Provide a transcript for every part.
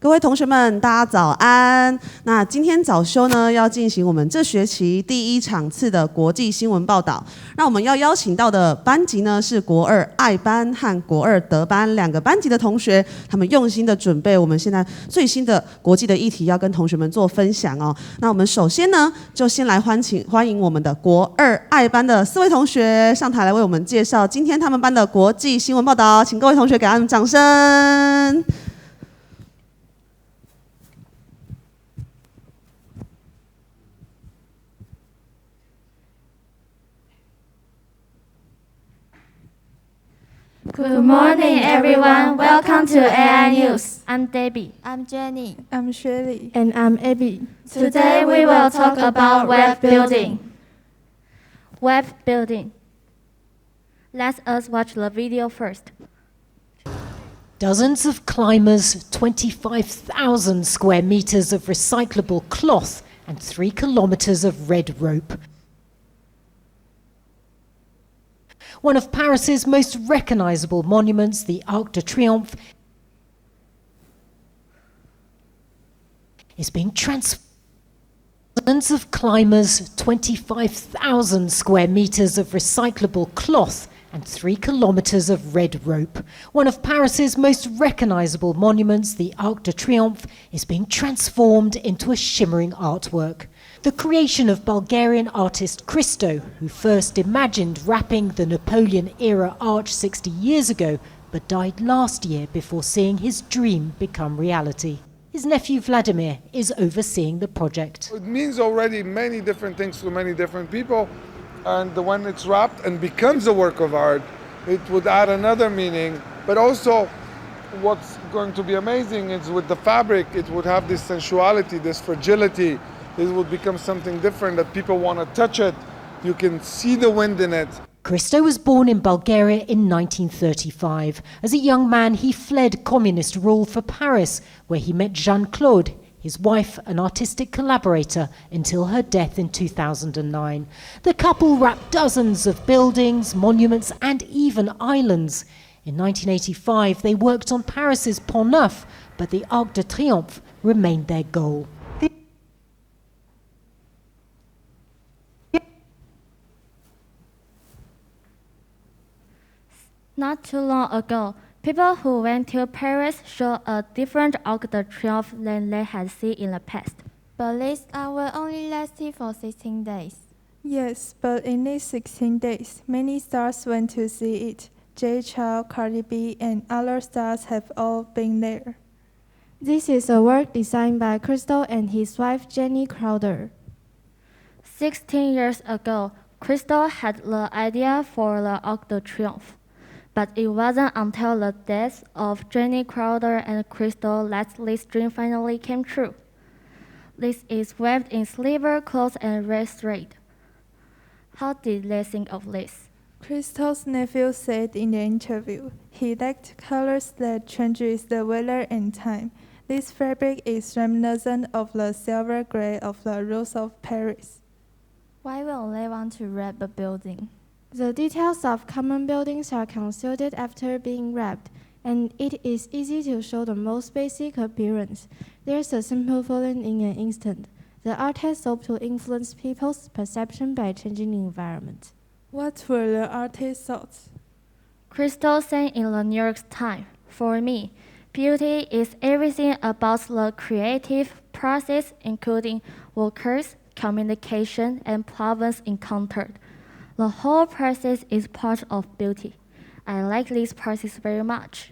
各位同学们，大家早安。那今天早修呢，要进行我们这学期第1场次的国际新闻报道。那我们要邀请到的班级呢，是国2爱班和国2德班2个班级的同学，他们用心的准备我们现在最新的国际的议题，要跟同学们做分享哦。那我们首先呢，就先来欢迎我们的国2爱班的4位同学上台来为我们介绍今天他们班的国际新闻报道，请各位同学给他们掌声。Good morning, everyone. Welcome to AI News. I'm Debbie. I'm Jenny. I'm Shirley. And I'm Abby. Today we will talk about web building. Web building. Let us watch the video first. Dozens of climbers, 25,000 square meters of recyclable cloth, and 3 kilometers of red rope. One of Paris's most recognizable monuments, the Arc de Triomphe, is being transformed. Dozens of climbers, 25,000 square meters of recyclable cloth, and 3 kilometers of red rope. One of Paris's most recognizable monuments, the Arc de Triomphe, is being transformed into a shimmering artwork. The creation of Bulgarian artist Christo, who first imagined wrapping the Napoleon-era arch 60 years ago, but died last year before seeing his dream become reality. His nephew Vladimir is overseeing the project. It means already many different things to many different people, and when it's wrapped and becomes a work of art, it would add another meaning. But also, what's going to be amazing is with the fabric, it would have this sensuality, this fragility. It would become something different that people want to touch it. You can see the wind in it. Christo was born in Bulgaria in 1935. As a young man, he fled communist rule for Paris, where he met Jeanne-Claude, his wife, an artistic collaborator, until her death in 2009. The couple wrapped dozens of buildings, monuments, and even islands. In 1985, they worked on Paris's Pont Neuf, but the Arc de Triomphe remained their goal. Not too long ago, people who went to Paris saw a different Arc de Triomphe than they had seen in the past. But this hour only lasted for 16 days. Yes, but in these 16 days, many stars went to see it. J. Chow, Cardi B, and other stars have all been there. This is a work designed by Christo and his wife Jenny Crowder. 16 years ago, Christo had the idea for the Arc de Triomphe. But it wasn't until the death of Jenny Crowder and Christo that this dream finally came true. This is wrapped in silver cloth and red thread. How did they think of this? Christo's nephew said in the interview, he liked colors that change with the weather and time. This fabric is reminiscent of the silver gray of the roofs of Paris. Why will they want to wrap a building? The details of common buildings are concealed after being wrapped, and it is easy to show the most basic appearance. There's a simple feeling in an instant. The artist hoped to influence people's perception by changing the environment. What were the artist's thoughts? Christo said in the New York Times, "For me, beauty is everything about the creative process, including workers, communication, and problems encountered. The whole process is part of beauty. I like this process very much."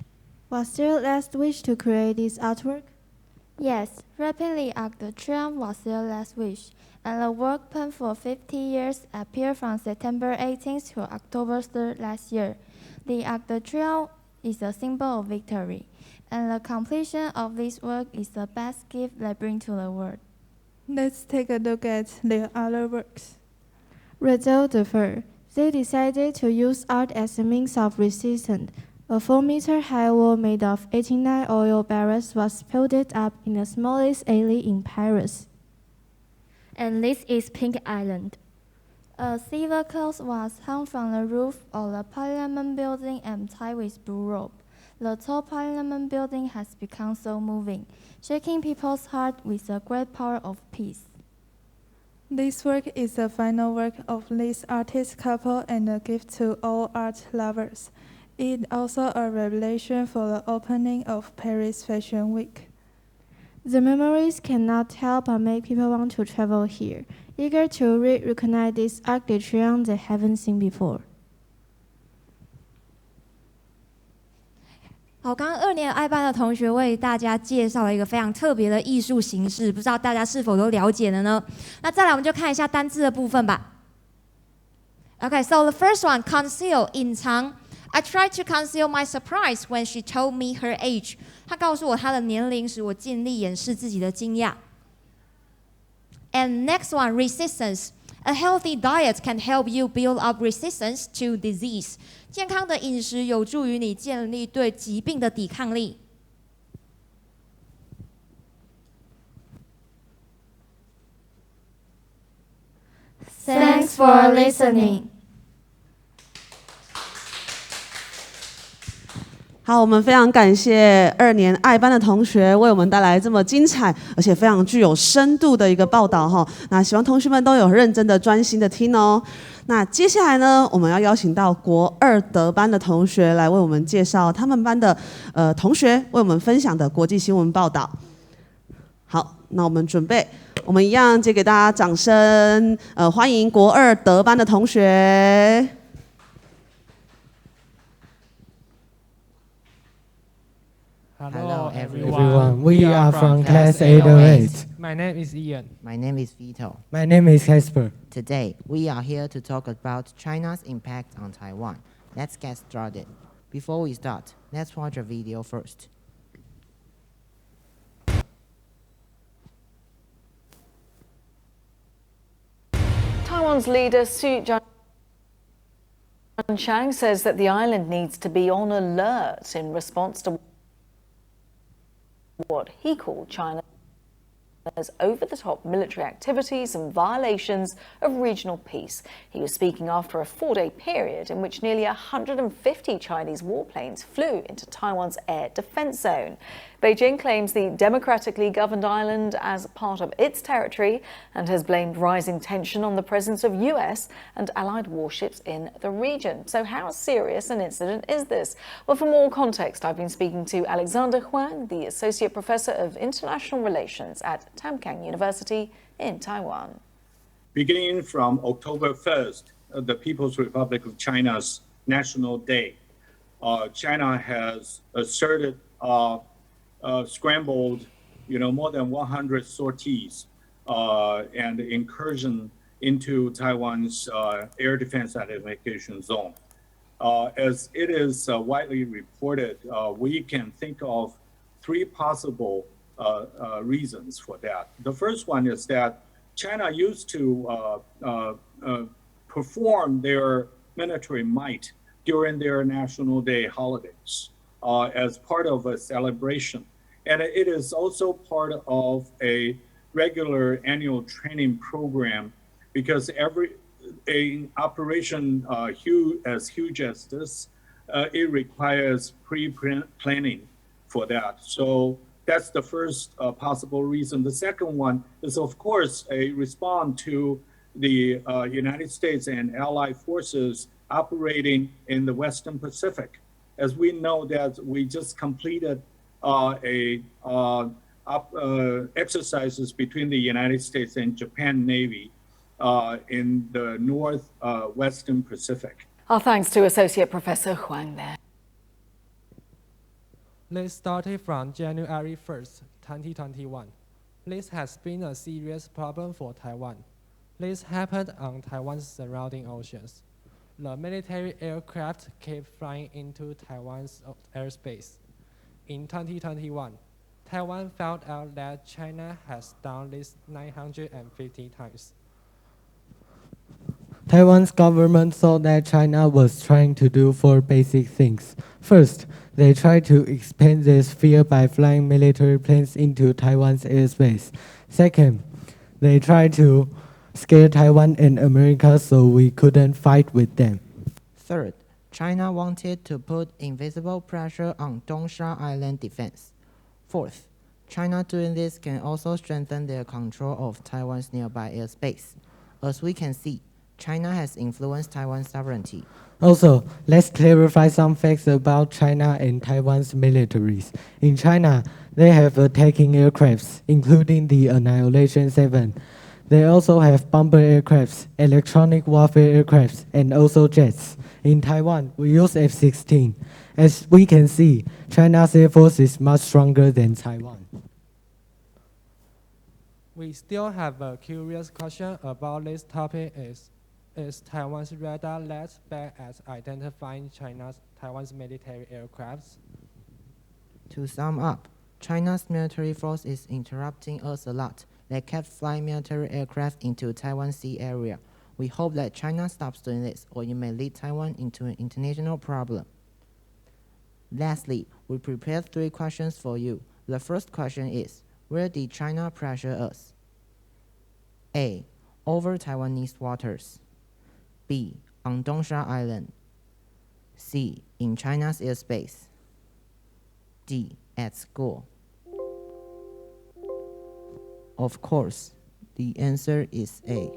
Was their last wish to create this artwork? Yes, wrapping the Arc de Triomphe was their last wish, and the work planned for 50 years appeared from September 18th to October 3rd last year. The Arc de Triomphe is a symbol of victory, and the completion of this work is the best gift they bring to the world. Let's take a look at their other works. Rideau de Fer. They decided to use art as a means of resistance. A 4-meter-high wall made of 89 oil barrels was built up in the smallest alley in Paris. And this is Pink Island. A silver cloth was hung from the roof of the Parliament building and tied with blue rope. The tall Parliament building has become so moving, shaking people's hearts with the great power of peace. This work is the final work of this artist couple and a gift to all art lovers. It also a revelation for the opening of Paris Fashion Week. The memories cannot help but make people want to travel here, eager to recognize this Arc de Triomphe they haven't seen before. 好，刚刚2年爱班的同学为大家介绍了一个非常特别的艺术形式，不知道大家是否都了解了呢？那再来我们就看一下单字的部分吧。Okay, so the first one, conceal, 隐藏。I tried to conceal my surprise when she told me her age. 她告诉我她的年龄时，我尽力掩饰自己的惊讶。And next one, resistance. A healthy diet can help you build up resistance to disease. 健康的饮食有助于你建立对疾病的抵抗力。Thanks for listening. 好，我们非常感谢2年爱班的同学为我们带来这么精彩而且非常具有深度的一个报道哈。那希望同学们都有认真的、专心的听哦。那接下来呢，我们要邀请到国2德班的同学来为我们介绍他们班的同学为我们分享的国际新闻报道。好，那我们准备，我们一样借给大家掌声，欢迎国2德班的同学。Hello everyone, we are from class 808. My name is Ian. My name is Vito. My name is Casper. Today, we are here to talk about China's impact on Taiwan. Let's get started. Before we start, let's watch a video first. Taiwan's leader Su Jianchang says that the island needs to be on alert in response to what he called China's over-the-top military activities and violations of regional peace. He was speaking after a 4-day period in which nearly 150 Chinese warplanes flew into Taiwan's air defense zone. Beijing claims the democratically governed island as part of its territory and has blamed rising tension on the presence of US and allied warships in the region. So how serious an incident is this? Well, for more context, I've been speaking to Alexander Huang, the Associate Professor of International Relations at Tamkang University in Taiwan. Beginning from October 1st, the People's Republic of China's National Day, China has asserted scrambled, more than 100 sorties and incursion into Taiwan's air defense identification zone. As it is widely reported, we can think of 3 possible reasons for that. The first one is that China used to perform their military might during their National Day holidays as part of a celebration. And it is also part of a regular annual training program because an operation as huge as this, it requires pre-planning for that. So that's the first possible reason. The second one is, of course, a response to the United States and allied forces operating in the Western Pacific. As we know that we just completed exercises between the United States and Japan Navy in the Northwestern Pacific. Our thanks to Associate Professor Huang there. This started from January 1st, 2021. This has been a serious problem for Taiwan. This happened on Taiwan's surrounding oceans. The military aircraft kept flying into Taiwan's airspace. In 2021, Taiwan found out that China has done this 950 times. Taiwan's government thought that China was trying to do 4 basic things. First, they tried to expand their sphere by flying military planes into Taiwan's airspace. Second, they tried to scare Taiwan and America so we couldn't fight with them. Third, China wanted to put invisible pressure on Dongsha Island defense. Fourth, China doing this can also strengthen their control of Taiwan's nearby airspace. As we can see, China has influenced Taiwan's sovereignty. Also, let's clarify some facts about China and Taiwan's militaries. In China, they have attacking aircrafts, including the Annihilation 7. They also have bomber aircrafts, electronic warfare aircrafts, and also jets. In Taiwan, we use F-16. As we can see, China's air force is much stronger than Taiwan. We still have a curious question about this topic is Taiwan's radar less bad at identifying Taiwan's military aircrafts? To sum up, China's military force is interrupting us a lot. They kept flying military aircraft into Taiwan Sea area. We hope that China stops doing this, or it may lead Taiwan into an international problem. Lastly, we prepared 3 questions for you. The first question is, where did China pressure us? A. Over Taiwanese waters. B. On Dongsha Island. C. In China's airspace. D. At school. Of course, the answer is A.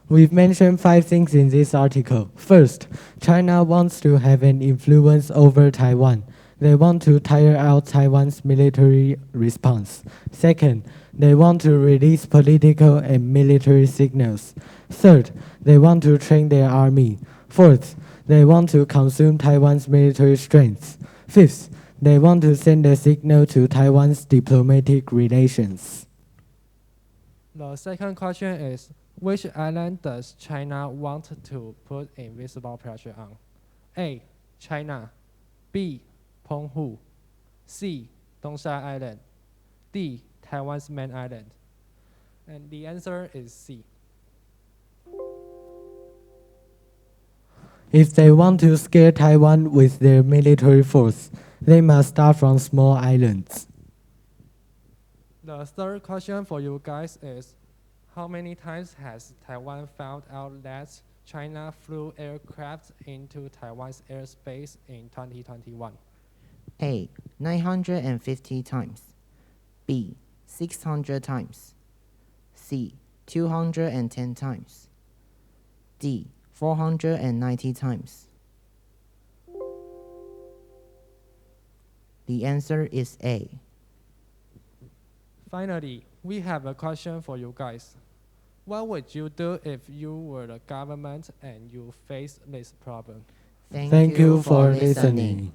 We've mentioned 5 things in this article. First, China wants to have an influence over Taiwan. They want to tire out Taiwan's military response. Second, they want to release political and military signals. Third, they want to train their army. Fourth, they want to consume Taiwan's military strength. Fifth, they want to send a signal to Taiwan's diplomatic relations. The second question is, which island does China want to put invisible pressure on? A. China. B. Penghu. C. Dongsha Island. D. Taiwan's main island. And the answer is C. If they want to scare Taiwan with their military force, they must start from small islands. The third question for you guys is, how many times has Taiwan found out that China flew aircraft into Taiwan's airspace in 2021? A. 950 times. B. 600 times. C. 210 times. D. 490 times. The answer is A. Finally, we have a question for you guys. What would you do if you were the government and you faced this problem? Thank you for listening.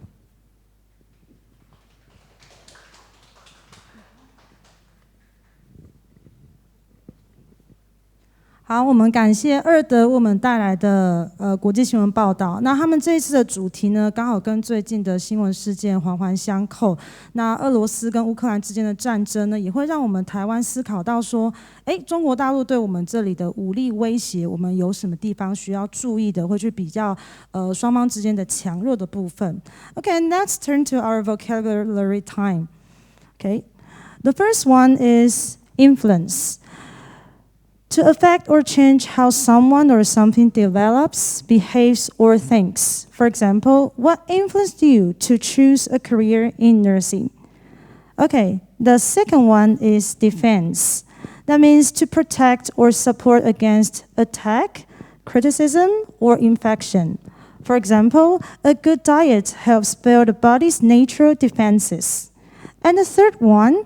好，我们感谢二德为我们带来的国际新闻报道。那他们这一次的主题呢，刚好跟最近的新闻事件环环相扣。那俄罗斯跟乌克兰之间的战争呢，也会让我们台湾思考到说，中国大陆对我们这里的武力威胁，我们有什么地方需要注意的，会去比较双方之间的强弱的部分。Okay, let's turn to our vocabulary time. Okay, the first one is influence. To affect or change how someone or something develops, behaves, or thinks. For example, what influenced you to choose a career in nursing? Okay, the second one is defense. That means to protect or support against attack, criticism, or infection. For example, a good diet helps build the body's natural defenses. And the third one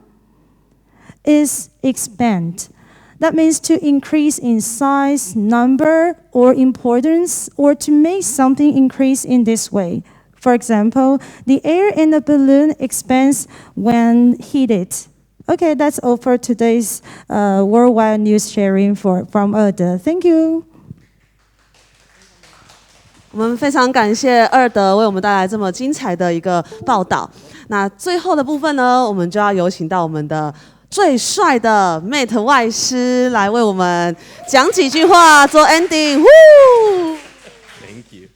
is expand. That means to increase in size, number, or importance, or to make something increase in this way. For example, the air in the balloon expands when heated. Okay, that's all for today's worldwide news sharing from Erde. Thank you. 我们非常感谢二德为我们带来这么精彩的一个报道。那最后的部分呢，我们就要有请到我们的最帅的 Mate 外师来为我们讲几句话做 ending。Thank you.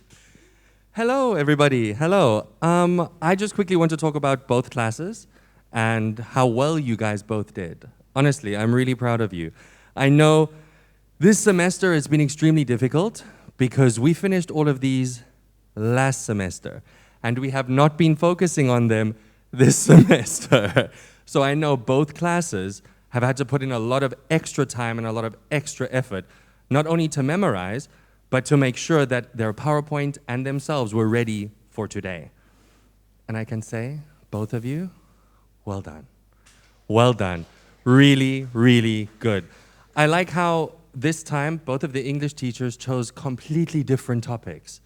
Hello, everybody. Hello. I just quickly want to talk about both classes and how well you guys both did. Honestly, I'm really proud of you. I know This semester has been extremely difficult because we finished all of these last semester and we have not been focusing on them this semester. So I know both classes have had to put in a lot of extra time and a lot of extra effort, not only to memorize, but to make sure that their PowerPoint and themselves were ready for today. And I can say, both of you, well done. Well done. Really, really good. I like how this time both of the English teachers chose completely different topics.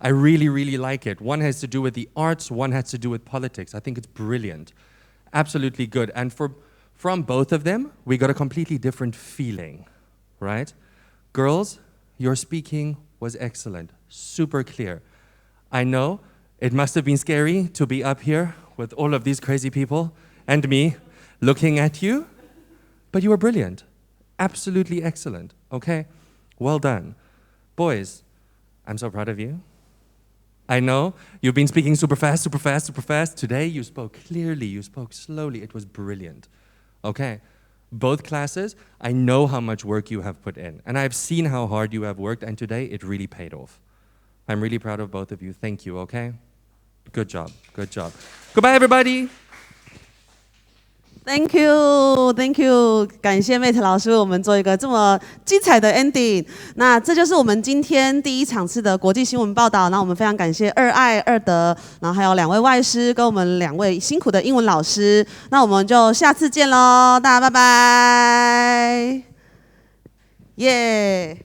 I really, really like it. One has to do with the arts, one has to do with politics. I think it's brilliant. Absolutely good. And from both of them, we got a completely different feeling, right? Girls, your speaking was excellent, super clear. I know it must have been scary to be up here with all of these crazy people and me looking at you, but you were brilliant. Absolutely excellent, okay? Well done. Boys, I'm so proud of you. I know you've been speaking super fast, super fast, super fast. Today you spoke clearly, you spoke slowly. It was brilliant, okay? Both classes, I know how much work you have put in, and I've seen how hard you have worked, and today it really paid off. I'm really proud of both of you. Thank you, okay? Good job, good job. Goodbye, everybody. Thank you, Thank you， 感谢 Mate 老师，我们做一个这么精彩的 ending。那这就是我们今天第一场次的国际新闻报道。那我们非常感谢二爱、二德，然后还有2位外师跟我们2位辛苦的英文老师。那我们就下次见喽，大家拜拜，耶、